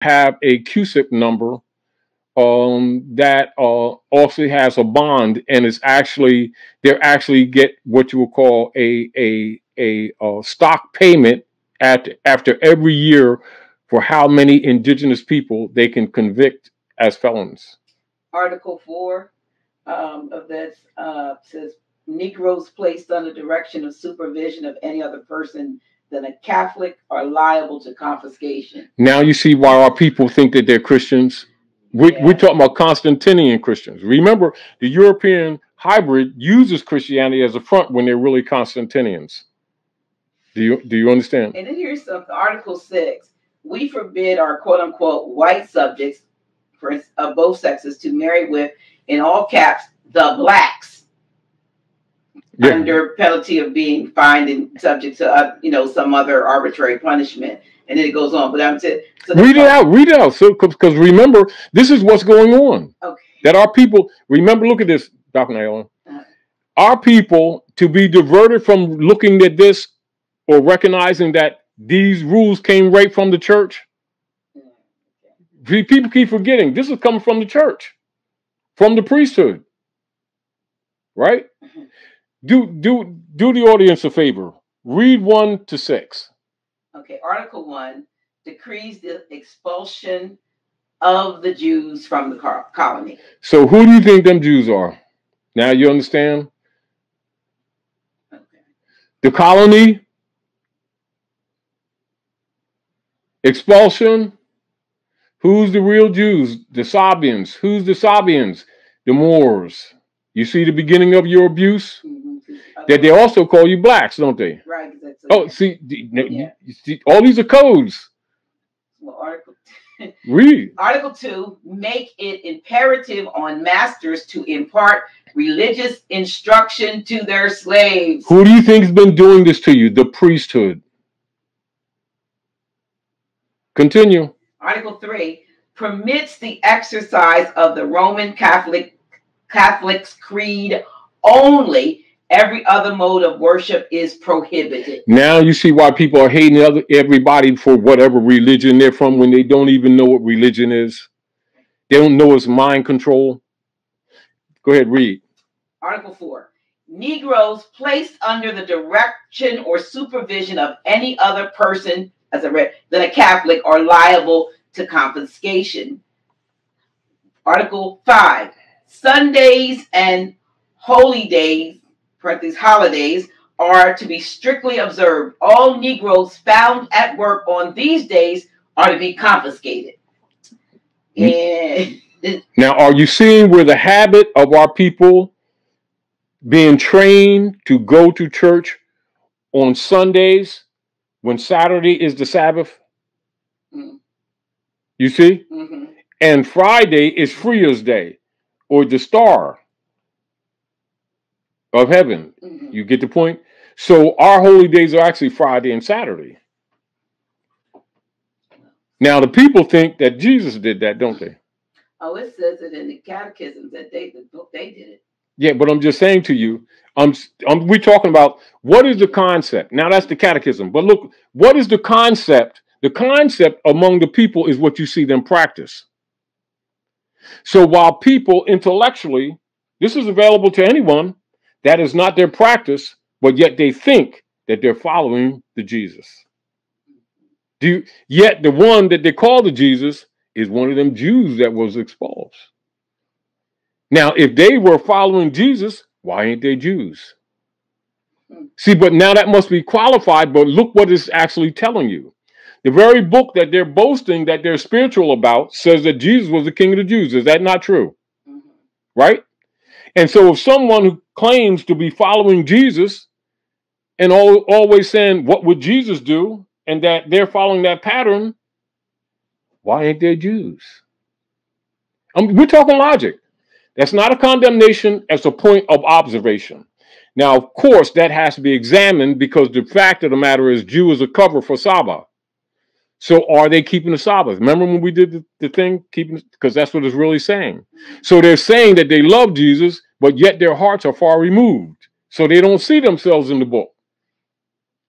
have a CUSIP number that also has a bond, and it's actually they actually get what you would call a stock payment after every year for how many indigenous people they can convict as felons. Article 4 of this says Negroes placed under direction of supervision of any other person than a Catholic are liable to confiscation. Now you see why our people think that they're Christians. We're talking about Constantinian Christians. Remember, the European hybrid uses Christianity as a front when they're really Constantinians. Do you understand? And then here's something. Article 6. We forbid our quote-unquote white subjects of both sexes to marry with, in all caps, the blacks. Yeah. Under penalty of being fined and subject to some other arbitrary punishment, and then it goes on. But I'm saying, read it out. So because remember, this is what's going on. Okay. That our people remember. Look at this, Dr. Naila. Our people to be diverted from looking at this or recognizing that these rules came right from the church. People keep forgetting this is coming from the church, from the priesthood, right? Do the audience a favor. Read 1 to 6. Okay, Article 1 decrees the expulsion of the Jews from the colony. So who do you think them Jews are? Now you understand? Okay. The colony, expulsion. Who's the real Jews? The Sabians. Who's the Sabians? The Moors. You see the beginning of your abuse? That they also call you blacks, don't they? Right. See, all these are codes. Well, Read. Article 2, make it imperative on masters to impart religious instruction to their slaves. Who do you think has been doing this to you? The priesthood. Continue. Article 3 permits the exercise of the Roman Catholic's creed only. Every other mode of worship is prohibited. Now you see why people are hating everybody for whatever religion they're from when they don't even know what religion is. They don't know it's mind control. Go ahead, read. Article 4. Negroes placed under the direction or supervision of any other person, as I read, than a Catholic are liable to confiscation. Article 5. Sundays and holy days, holidays, are to be strictly observed. All Negroes found at work on these days are to be confiscated. And now, are you seeing where the habit of our people being trained to go to church on Sundays when Saturday is the Sabbath? You see? And Friday is Freer's Day or the Star of Heaven. You get the point? So our holy days are actually Friday and Saturday. Now the people think that Jesus did that, don't they? Oh, it says it in the catechism that they did it. Yeah, but I'm just saying to you, we're talking about what is the concept. Now that's the catechism. But look, what is the concept? The concept among the people is what you see them practice. So while people intellectually, this is available to anyone, that is not their practice, but yet they think that they're following the Jesus. Yet the one that they call the Jesus is one of them Jews that was expulsed. Now, if they were following Jesus, why ain't they Jews? See, but now that must be qualified, but look what it's actually telling you. The very book that they're boasting that they're spiritual about says that Jesus was the King of the Jews. Is that not true? Right? And so if someone who claims to be following Jesus and always saying, what would Jesus do? And that they're following that pattern, why ain't they Jews? We're talking logic. That's not a condemnation. That's a point of observation. Now, of course, that has to be examined because the fact of the matter is Jew is a cover for Sabbath. So are they keeping the Sabbath? Remember when we did the thing, because that's what it's really saying. So they're saying that they love Jesus, but yet their hearts are far removed. So they don't see themselves in the book.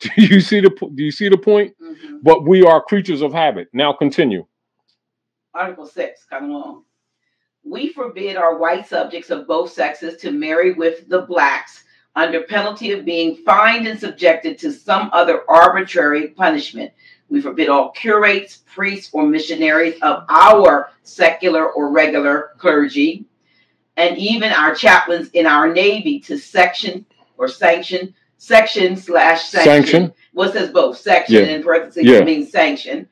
Do you see the point? But we are creatures of habit. Now continue. Article 6, kind of long. We forbid our white subjects of both sexes to marry with the blacks under penalty of being fined and subjected to some other arbitrary punishment. We forbid all curates, priests, or missionaries of our secular or regular clergy, and even our chaplains in our Navy to sanction. Well, it says both. Section in parentheses means sanction.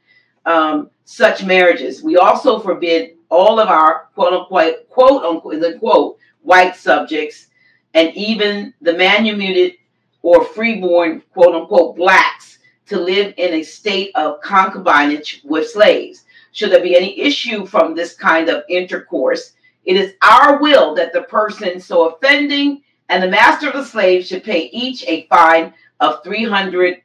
Such marriages. We also forbid all of our quote unquote white subjects and even the manumitted or freeborn quote unquote blacks to live in a state of concubinage with slaves. Should there be any issue from this kind of intercourse, it is our will that the person so offending and the master of the slave should pay each a fine of 300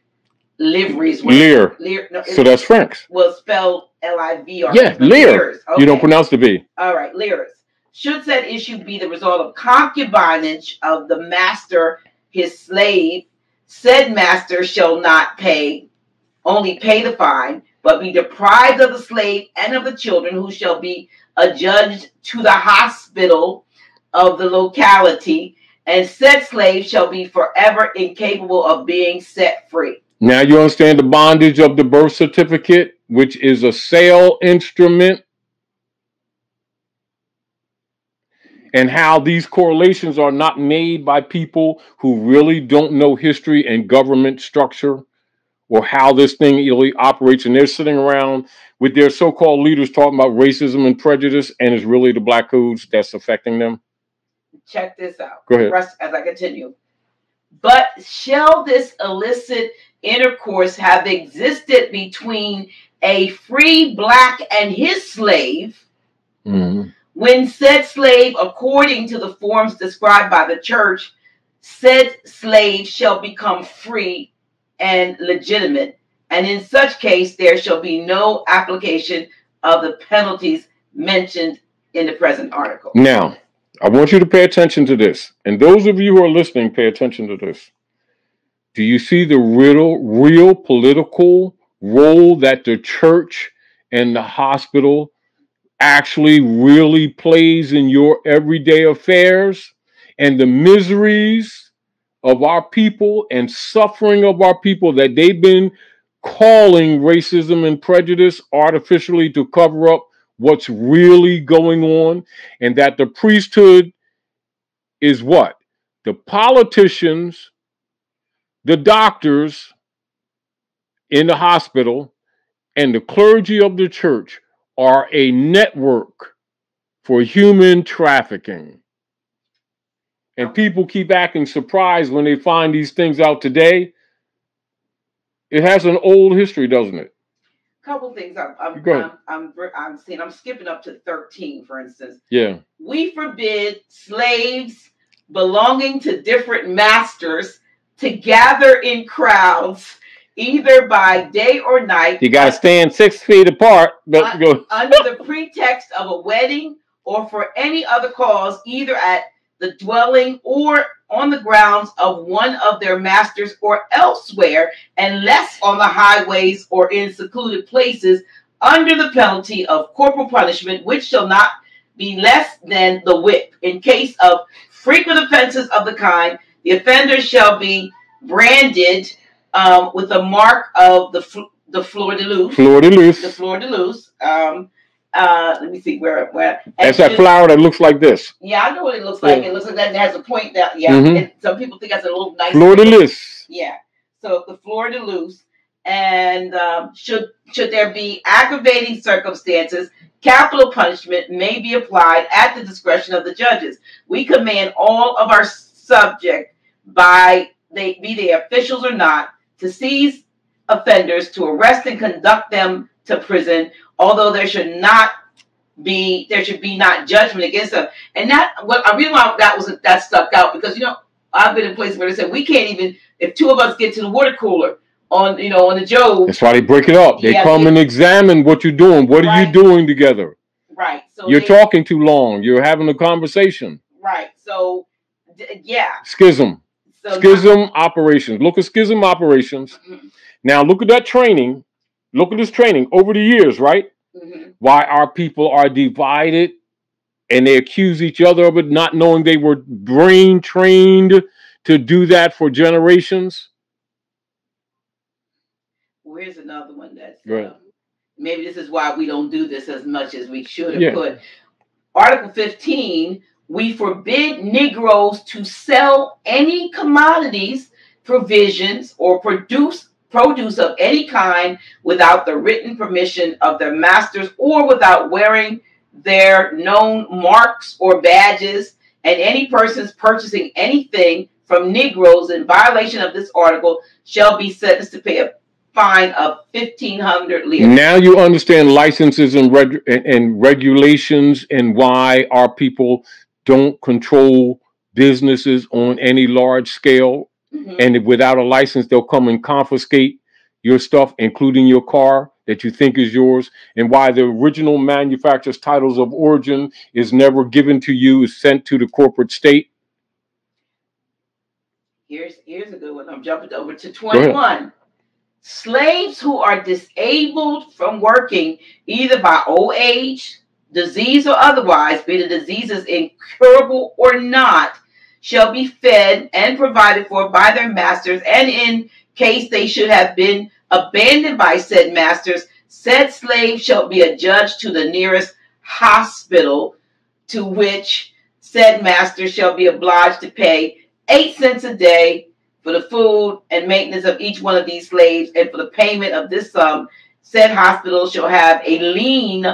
livres. Lire. No, so that's francs. Well, spelled L-I-V-R. Yeah, lire. Okay. You don't pronounce the V. All right, lires. Should said issue be the result of concubinage of the master, his slave, said master shall not only pay the fine, but be deprived of the slave and of the children, who shall be adjudged to the hospital of the locality, and said slave shall be forever incapable of being set free. Now you understand the bondage of the birth certificate, which is a sale instrument, and how these correlations are not made by people who really don't know history and government structure or how this thing really operates. And they're sitting around with their so-called leaders talking about racism and prejudice, and it's really the black codes that's affecting them. Check this out. Go ahead. As I continue. But shall this illicit intercourse have existed between a free black and his slave, when said slave, according to the forms described by the church, said slave shall become free and legitimate, and in such case there shall be no application of the penalties mentioned in the present article. Now, I want you to pay attention to this, and those of you who are listening, pay attention to this. Do you see the real political role that the church and the hospital actually really plays in your everyday affairs, and the miseries of our people and suffering of our people that they've been calling racism and prejudice artificially to cover up what's really going on, and that the priesthood is what? The politicians, the doctors in the hospital, and the clergy of the church are a network for human trafficking. And people keep acting surprised when they find these things out today. It has an old history, doesn't it? Couple things I'm seeing. I'm skipping up to 13, for instance. Yeah. We forbid slaves belonging to different masters to gather in crowds, either by day or night. You got to stand 6 feet apart. But under the pretext of a wedding or for any other cause, either at the dwelling or on the grounds of one of their masters or elsewhere, and less on the highways or in secluded places, under the penalty of corporal punishment, which shall not be less than the whip. In case of frequent offenses of the kind, the offender shall be branded with the mark of the fleur de lis. Fleur de lis. The fleur de lis. Let me see where. That's that flower that looks like this. Yeah, I know what it looks like. Yeah. It looks like that. It has a point that. Yeah. And some people think that's a little nice. Fleur de lis. Yeah. So the fleur de lis, and should there be aggravating circumstances, capital punishment may be applied at the discretion of the judges. We command all of our subject, be they officials or not, to seize offenders, to arrest and conduct them to prison, although there should be not judgment against them. And that I really want that stuck out, because I've been in places where they said we can't even, if two of us get to the water cooler on the Job. That's why they break it up. They come and examine what you're doing. What are you doing together? Right. So you're talking too long. You're having a conversation. Right. So yeah. Schism. Schism operations. Look at schism operations. Now look at that training. Look at this training over the years, right? why our people are divided, and they accuse each other of it, not knowing they were brain trained to do that for generations. Well, here's another one that's maybe this is why we don't do this as much as we should have put. Article 15, we forbid Negroes to sell any commodities, provisions, or produce of any kind without the written permission of their masters or without wearing their known marks or badges, and any persons purchasing anything from Negroes in violation of this article shall be sentenced to pay a fine of 1,500 lira. Now you understand licenses and regulations and why our people don't control businesses on any large scale. And without a license, they'll come and confiscate your stuff, including your car that you think is yours, and why the original manufacturer's titles of origin is never given to you, is sent to the corporate state. Here's a good one. I'm jumping over to 21. Slaves who are disabled from working, either by old age, disease, or otherwise, be the diseases incurable or not, shall be fed and provided for by their masters, and in case they should have been abandoned by said masters, said slave shall be adjudged to the nearest hospital, to which said master shall be obliged to pay 8 cents a day for the food and maintenance of each one of these slaves, and for the payment of this sum, said hospital shall have a lien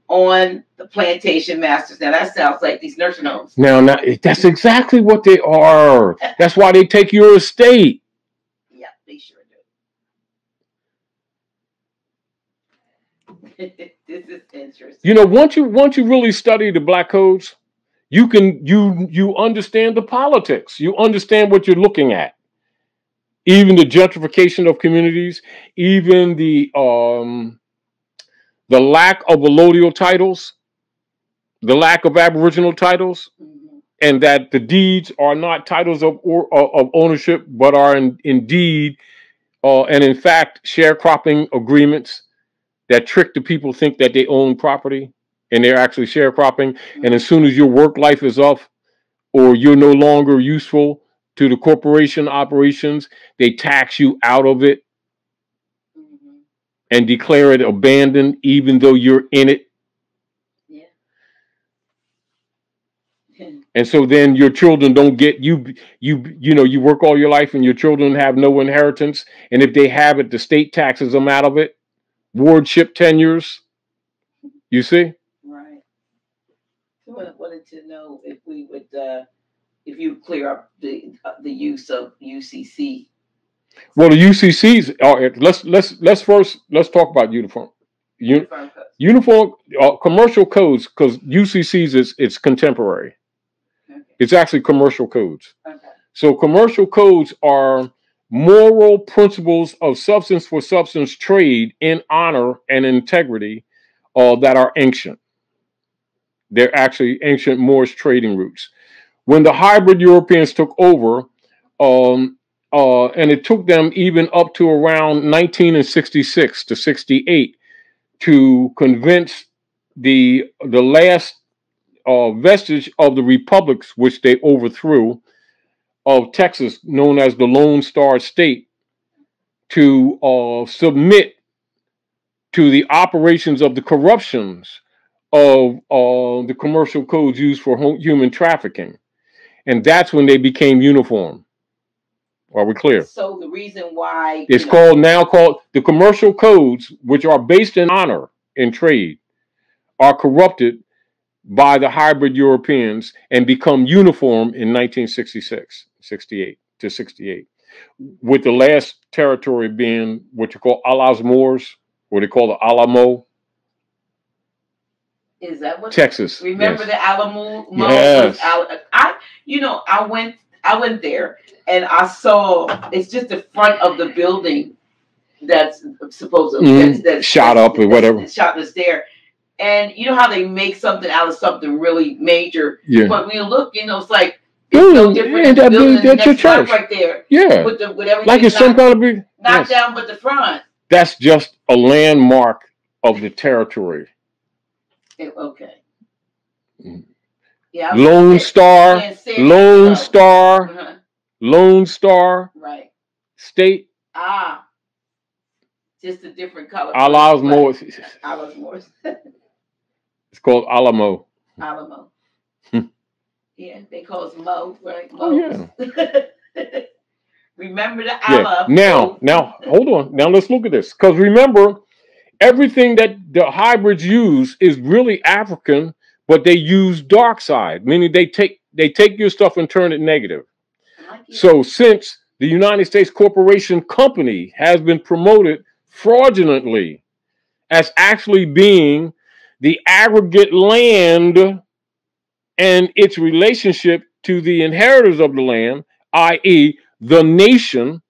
on the plantation masters. Now that sounds like these nursing homes. Now that's exactly what they are. That's why they take your estate. Yeah, they sure do. This is interesting. You know, once you really study the black codes, you understand the politics. You understand what you're looking at. Even the gentrification of communities, even the lack of allodial titles, the lack of Aboriginal titles, and that the deeds are not titles of ownership, but are indeed and in fact sharecropping agreements that trick the people think that they own property, and they're actually sharecropping. And as soon as your work life is off, or you're no longer useful to the corporation operations, they tax you out of it and declare it abandoned, even though you're in it. And so then your children don't get you know, you work all your life and your children have no inheritance. And if they have it, the state taxes them out of it. Wardship tenures. You see? Right. I wanted to know if we would, if you clear up the use of UCC. Well, the UCCs are. Let's talk about uniform commercial codes, because UCCs it's contemporary. Okay. It's actually commercial codes. Okay. So commercial codes are moral principles of substance for substance trade in honor and integrity that are ancient. They're actually ancient Moorish trading routes. When the hybrid Europeans took over, and it took them even up to around 1966 to 68 to convince the last vestige of the republics, which they overthrew, of Texas, known as the Lone Star State, to submit to the operations of the corruptions of the commercial codes used for human trafficking. And that's when they became uniform. Are we clear? So the reason why it's now called the commercial codes, which are based in honor in trade, are corrupted by the hybrid Europeans and become uniform in 1966, 68 to 68, with the last territory being what you call Allah's Moors, or they call the Alamo. Is that what Texas? Remember the Alamo? Yes. I went there and I saw it's just the front of the building that's supposedly that's shot up or whatever. Shot that's there. And you know how they make something out of something really major. Yeah. But when you look, it's like it's no different than the building next church right there. Yeah. With everything like it's some kind of big knocked down, but the front. That's just a landmark of the territory. Okay. Mm. Yeah. Lone Star, Lone Star, Lone Star. Right. State. Ah. Just a different color. Allah's Morris. Allah's Morris. It's called Alamo. Alamo. Yeah, they call us Mo, right? Mo. Oh yeah. Remember the Allah. Yeah. Now, hold on. Now let's look at this. Because remember, everything that the hybrids use is really African, but they use dark side, meaning they take your stuff and turn it negative. So since the United States Corporation Company has been promoted fraudulently as actually being the aggregate land and its relationship to the inheritors of the land, i.e., the nation,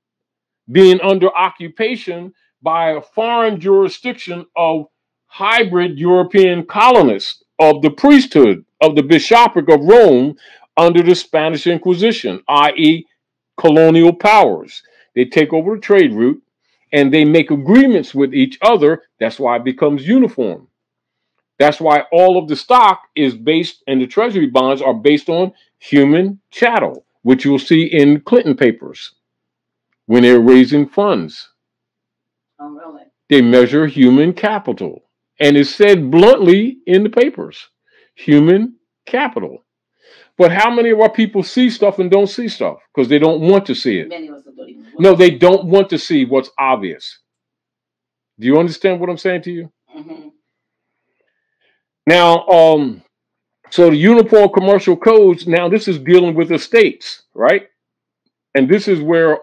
being under occupation by a foreign jurisdiction of hybrid European colonists of the priesthood of the bishopric of Rome under the Spanish Inquisition, i.e., colonial powers. They take over the trade route and they make agreements with each other. That's why it becomes uniform. That's why all of the stock is based, and the treasury bonds are based on human chattel, which you'll see in Clinton papers when they're raising funds. Oh, really? They measure human capital. And it's said bluntly in the papers, human capital. But how many of our people see stuff and don't see stuff? Because they don't want to see it. Many of us don't even want. No, they don't want to see what's obvious. Do you understand what I'm saying to you? Mm-hmm. Now, so the Uniform Commercial Codes, now this is dealing with the states, right? And this is where,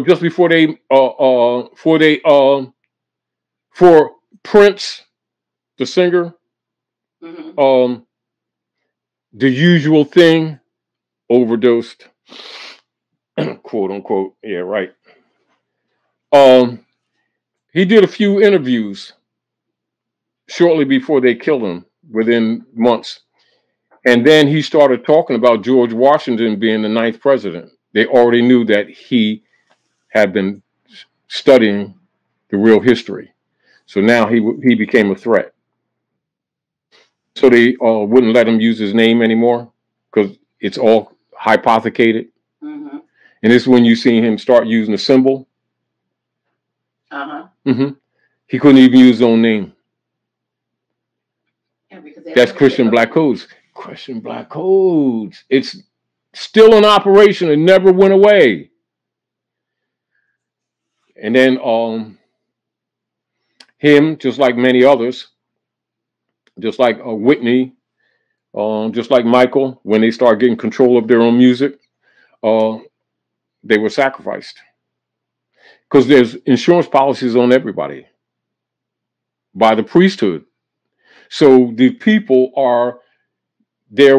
just before for Prince, the singer, mm-hmm. The Usual Thing overdosed, quote unquote. Yeah, right. He did a few interviews shortly before they killed him, within months. And then he started talking about George Washington being the 9th president. They already knew that he had been studying the real history. So now he became a threat. So they wouldn't let him use his name anymore because it's all hypothecated. Mm-hmm. And this is when you see him start using a symbol. Uh-huh. Mm-hmm. He couldn't even use his own name. Yeah, that's Christian Black Codes. Christian Black Codes. It's still in operation. It never went away. And then him, just like many others, just like Whitney, just like Michael, when they start getting control of their own music, they were sacrificed. Because there's insurance policies on everybody by the priesthood. So the people are they're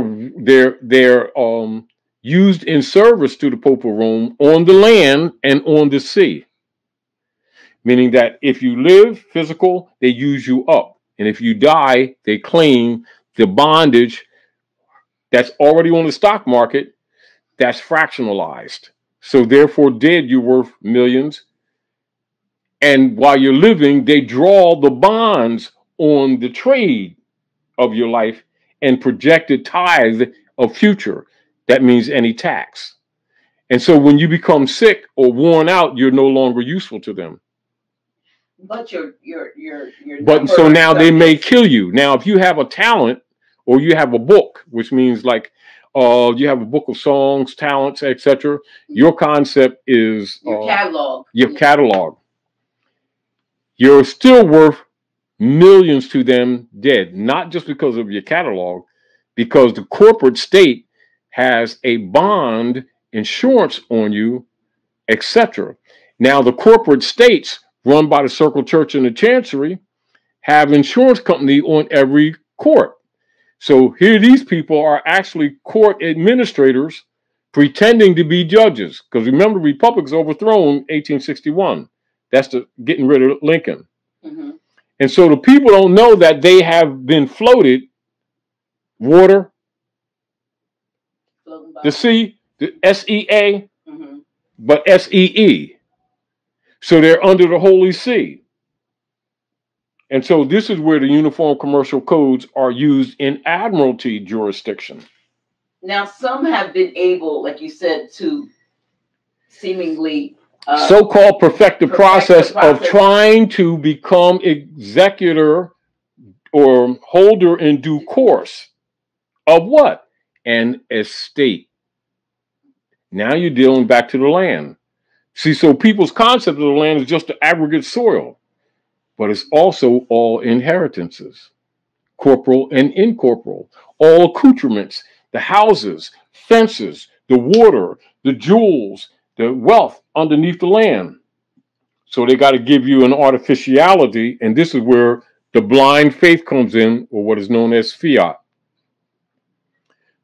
used in service to the Pope of Rome on the land and on the sea. Meaning that if you live physical, they use you up. And if you die, they claim the bondage that's already on the stock market that's fractionalized. So therefore, dead, you're worth millions. And while you're living, they draw the bonds on the trade of your life and projected tithe of future. That means any tax. And so when you become sick or worn out, you're no longer useful to them. But but so now they may kill you. Now, if you have a talent or you have a book, which means like you have a book of songs, talents, etc., your concept is your catalog. Your catalog. You're still worth millions to them dead, not just because of your catalog, because the corporate state has a bond insurance on you, etc. Now, the corporate states run by the Circle Church and the Chancery have insurance company on every court. So here these people are actually court administrators pretending to be judges. Because remember, Republic's overthrown 1861. That's the getting rid of Lincoln. Mm-hmm. And so the people don't know that they have been floated water, the sea, the SEA, but SEE. So they're under the Holy See. And so this is where the Uniform Commercial Codes are used in admiralty jurisdiction. Now, some have been able, like you said, to seemingly so-called perfect the process of trying to become executor or holder in due course of what? An estate. Now you're dealing back to the land. See, so people's concept of the land is just the aggregate soil, but it's also all inheritances, corporal and incorporeal, all accoutrements, the houses, fences, the water, the jewels, the wealth underneath the land. So they got to give you an artificiality, and this is where the blind faith comes in, or what is known as fiat.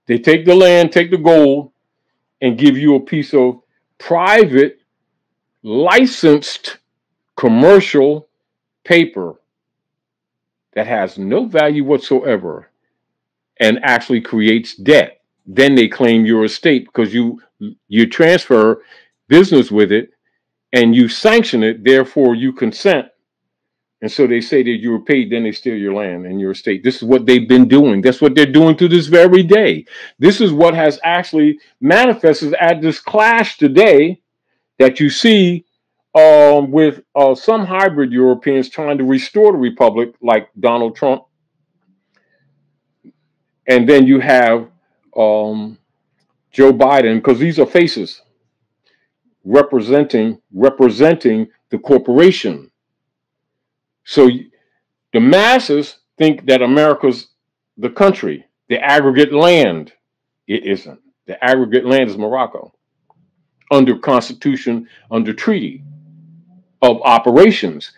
They take the land, take the gold, and give you a piece of private, licensed, commercial paper that has no value whatsoever and actually creates debt. Then they claim your estate because you transfer business with it and you sanction it, therefore you consent. And so they say that you were paid, then they steal your land and your estate. This is what they've been doing. That's what they're doing to this very day. This is what has actually manifested at this clash today that you see with some hybrid Europeans trying to restore the republic, like Donald Trump. And then you have Joe Biden, because these are faces representing the corporation. So the masses think that America's the country, the aggregate land. It isn't. The aggregate land is Morocco under Constitution, under treaty of operations.